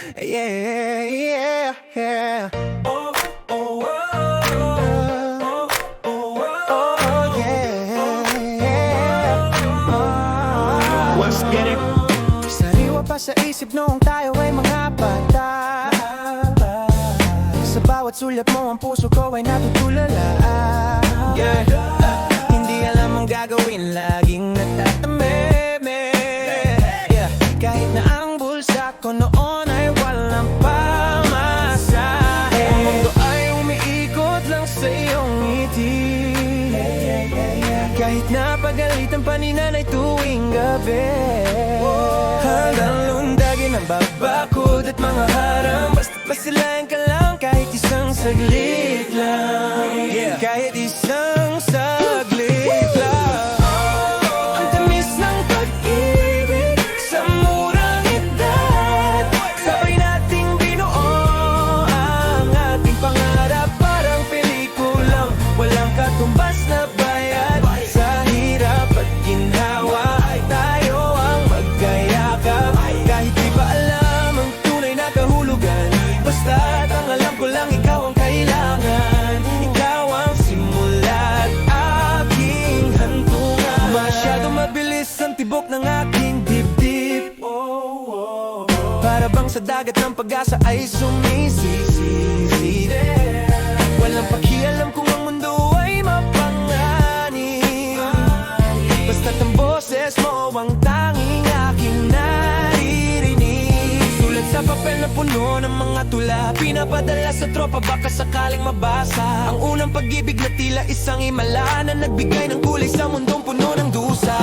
Yeah, yeah, yeah. Oh, oh, oh, oh, oh, oh, yeah. Let's get it. Sariwa pa sa isip noong tayo ay mga bata. Sa bawat sulat mo ang puso ko ay natutulala. Yeah. Hindi alam ang gagawin, laging natatameme. Yeah. Kahit na ang bulsa ko noon ay walang pamasahe, ang mundo ay umiikot lang sa iyong ngiti. Kahit napagalitan pa ni nanay tuwing gabi, hanggang lundagin ang babakod at mga harang. Basta pasilayan ka lang kahit isang saglit lang. Kahit isang saglit lang. Ang tamis ng pag-ibig sa murang edad, sabay nating binuo ang ating pangarap. Parang pelikulang walang katumbas na bayad. Sa hirap at ginhawa ay tayo ang magkayakap. Kahit di pa alam ang tunay na kahulugan, basta't ang alam ko lang ikaw ang kailangan. Ikaw ang simula at aking hantungan. Masyado mabilis ang tibok ng aking dibdib. Para bang sa dagat ng pag-asa ay sumisisi. Walang pakialam kung ang mundo ay mapanganib, basta't ang boses mo ang tanging aking naririnig. Sulat sa papel na puno ng mga tula, pinapadala sa tropa baka sakaling mabasa. Ang unang pag-ibig na tila isang himala na nagbigay ng kulay sa mundong puno ng dusa.